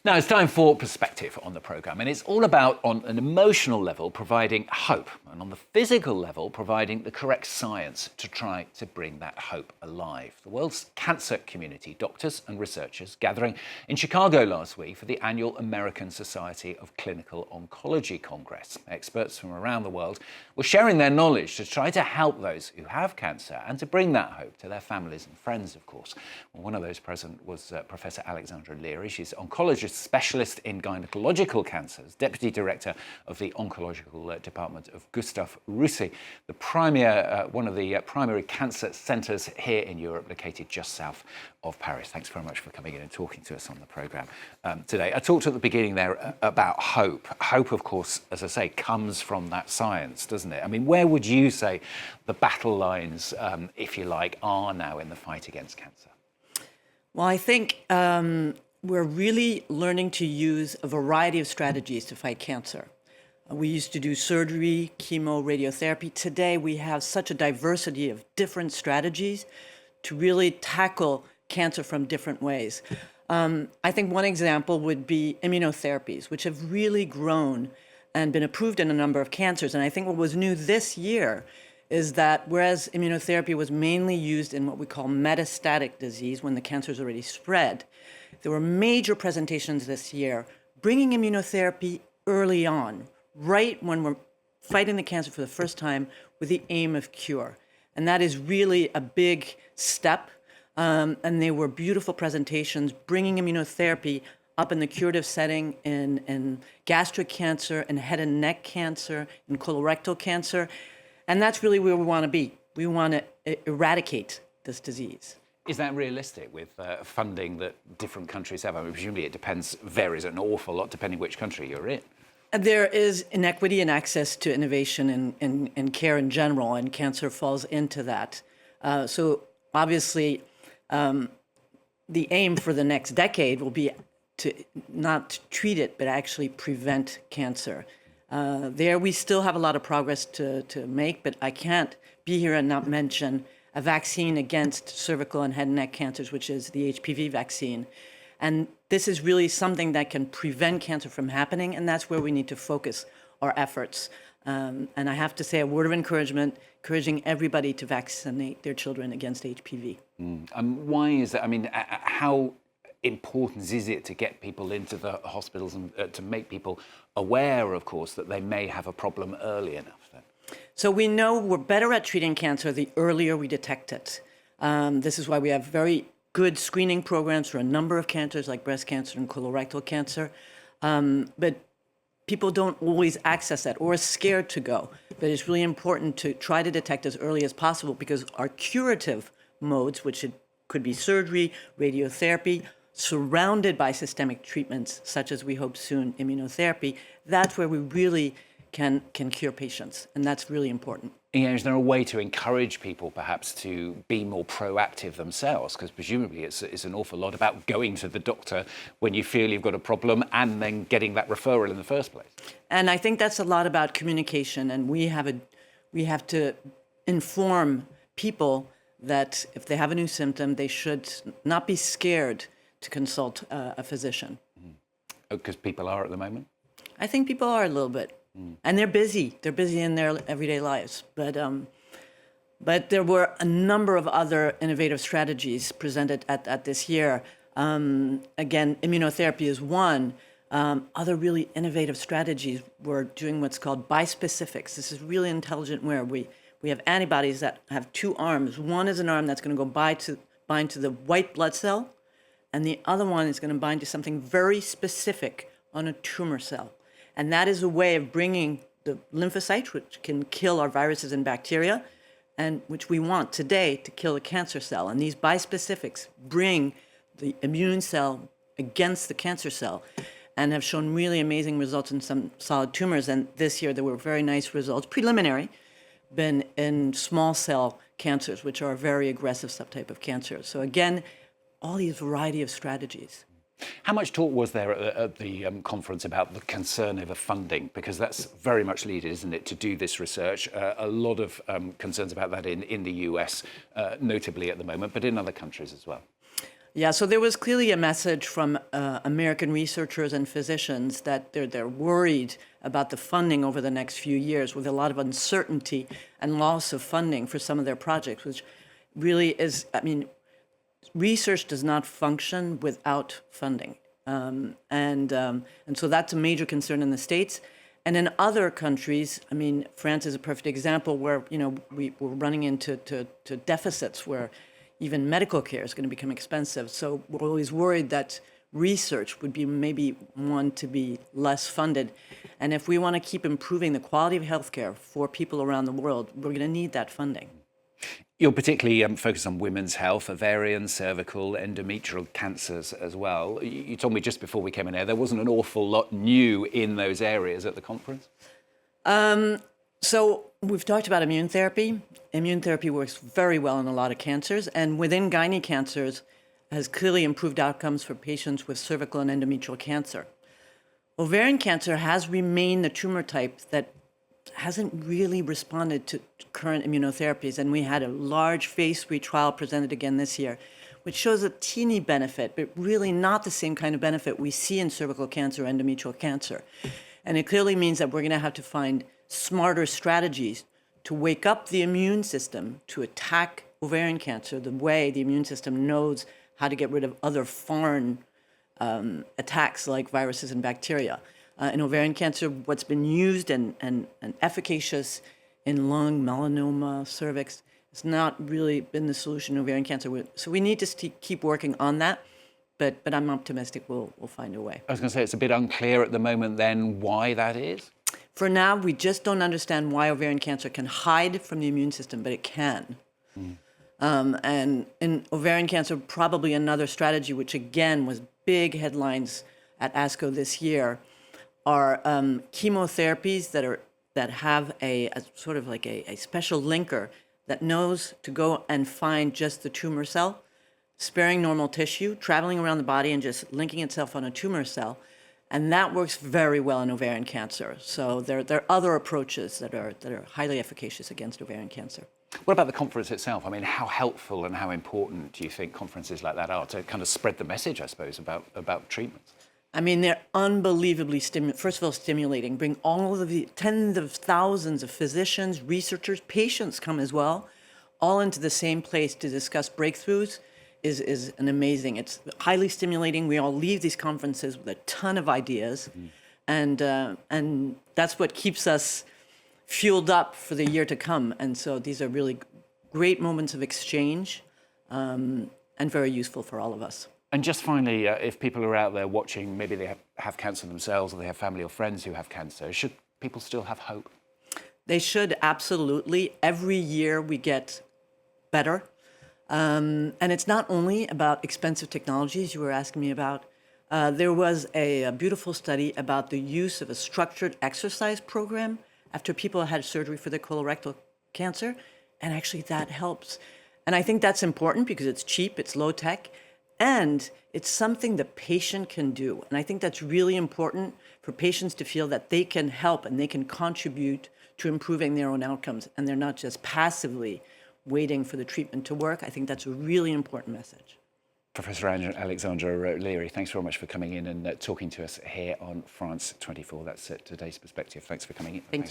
Now it's time for Perspective on the programme, and it's all about, on an emotional level, providing hope, and on the physical level, providing the correct science to try to bring that hope alive. The world's cancer community, doctors and researchers, gathering in Chicago last week for the annual American Society of Clinical Oncology Congress. Experts from around the world were sharing their knowledge to try to help those who have cancer and to bring that hope to their families and friends, of course. Well, one of those present was Professor Alexandra Leary. She's an oncologist specialist in gynaecological cancers, Deputy Director of the Oncological Department of Gustave Roussy, one of the primary cancer centres here in Europe, located just south of Paris. Thanks very much for coming in and talking to us on the programme today. I talked at the beginning there about hope. Hope, of course, as I say, comes from that science, doesn't it? I mean, where would you say the battle lines, if you like, are now in the fight against cancer? Well, I think we're really learning to use a variety of strategies to fight cancer. We used to do surgery, chemo, radiotherapy. Today, we have such a diversity of different strategies to really tackle cancer from different ways. I think one example would be immunotherapies, which have really grown and been approved in a number of cancers. And I think what was new this year is that whereas immunotherapy was mainly used in what we call metastatic disease, when the cancer is already spread, there were major presentations this year bringing immunotherapy early on, right when we're fighting the cancer for the first time with the aim of cure. And that is really a big step. And they were beautiful presentations bringing immunotherapy up in the curative setting in gastric cancer, in head and neck cancer, in colorectal cancer. And that's really where we want to be. We want to eradicate this disease. Is that realistic with funding that different countries have? I mean, presumably it varies an awful lot depending which country you're in. There is inequity in access to innovation and care in general, and cancer falls into that. So obviously, the aim for the next decade will be to not treat it, but actually prevent cancer. There we still have a lot of progress to make, but I can't be here and not mention a vaccine against cervical and head and neck cancers, which is the HPV vaccine. And this is really something that can prevent cancer from happening, and that's where we need to focus our efforts. And I have to say a word of encouragement, encouraging everybody to vaccinate their children against HPV. Why is that? I mean, how important is it to get people into the hospitals and to make people aware, of course, that they may have a problem early enough then? So we know we're better at treating cancer the earlier we detect it. This is why we have very good screening programs for a number of cancers like breast cancer and colorectal cancer. But people don't always access that or are scared to go. But it's really important to try to detect as early as possible, because our curative modes, which could be surgery, radiotherapy, surrounded by systemic treatments, such as we hope soon immunotherapy, that's where we really can cure patients, and that's really important. Yeah, is there a way to encourage people perhaps to be more proactive themselves? Because presumably it's an awful lot about going to the doctor when you feel you've got a problem and then getting that referral in the first place. And I think that's a lot about communication, and we have to inform people that if they have a new symptom, they should not be scared to consult a physician. Because people are at the moment? I think people are a little bit. And they're busy. They're busy in their everyday lives. But there were a number of other innovative strategies presented at this year. Again, immunotherapy is one. Other really innovative strategies were doing what's called bispecifics. This is really intelligent, where we have antibodies that have two arms. One is an arm that's going to go bind to the white blood cell, and the other one is going to bind to something very specific on a tumor cell. And that is a way of bringing the lymphocytes, which can kill our viruses and bacteria, and which we want today to kill the cancer cell. And these bispecifics bring the immune cell against the cancer cell and have shown really amazing results in some solid tumors. And this year there were very nice results, preliminary, been in small cell cancers, which are a very aggressive subtype of cancer. So again, all these variety of strategies. How much talk was there at the conference about the concern over funding? Because that's very much needed, isn't it, to do this research? A lot of concerns about that in the US, notably at the moment, but in other countries as well. Yeah, so there was clearly a message from American researchers and physicians that they're worried about the funding over the next few years, with a lot of uncertainty and loss of funding for some of their projects, which really is, I mean, research does not function without funding. And so that's a major concern in the States. And in other countries, I mean, France is a perfect example where, we're running into to deficits where even medical care is going to become expensive. So we're always worried that research would be maybe one to be less funded. And if we want to keep improving the quality of healthcare for people around the world, we're going to need that funding. You're particularly focused on women's health, ovarian, cervical, endometrial cancers as well. You told me just before we came in here, there wasn't an awful lot new in those areas at the conference. So we've talked about immune therapy. Immune therapy works very well in a lot of cancers, and within gynae cancers has clearly improved outcomes for patients with cervical and endometrial cancer. Ovarian cancer has remained the tumor type that hasn't really responded to current immunotherapies, and we had a large phase 3 trial presented again this year, which shows a teeny benefit, but really not the same kind of benefit we see in cervical cancer, endometrial cancer. And it clearly means that we're going to have to find smarter strategies to wake up the immune system to attack ovarian cancer the way the immune system knows how to get rid of other foreign attacks like viruses and bacteria. In ovarian cancer, what's been used and efficacious in lung, melanoma, cervix, has not really been the solution in ovarian cancer. So we need to keep working on that, but I'm optimistic we'll find a way. I was going to say, it's a bit unclear at the moment then why that is. For now, we just don't understand why ovarian cancer can hide from the immune system, but it can. And in ovarian cancer, probably another strategy, which again was big headlines at ASCO this year, are chemotherapies that have a sort of like a special linker that knows to go and find just the tumor cell, sparing normal tissue, traveling around the body and just linking itself on a tumor cell. And that works very well in ovarian cancer. So there are other approaches that are highly efficacious against ovarian cancer. What about the conference itself? I mean, how helpful and how important do you think conferences like that are to kind of spread the message, I suppose, about treatments? I mean, they're unbelievably first of all, stimulating. Bring all of the tens of thousands of physicians, researchers, patients come as well, all into the same place to discuss breakthroughs is an amazing. It's highly stimulating. We all leave these conferences with a ton of ideas, and that's what keeps us fueled up for the year to come. And so these are really great moments of exchange, and very useful for all of us. And just finally, if people are out there watching, maybe they have cancer themselves or they have family or friends who have cancer, should people still have hope? They should, absolutely. Every year we get better. And it's not only about expensive technologies you were asking me about. There was a beautiful study about the use of a structured exercise program after people had surgery for their colorectal cancer. And actually that helps. And I think that's important because it's cheap, it's low tech, and it's something the patient can do. And I think that's really important for patients to feel that they can help and they can contribute to improving their own outcomes. And they're not just passively waiting for the treatment to work. I think that's a really important message. Professor Alexandra Leary, thanks very much for coming in and talking to us here on France 24. That's today's perspective. Thanks for coming in. Thank you.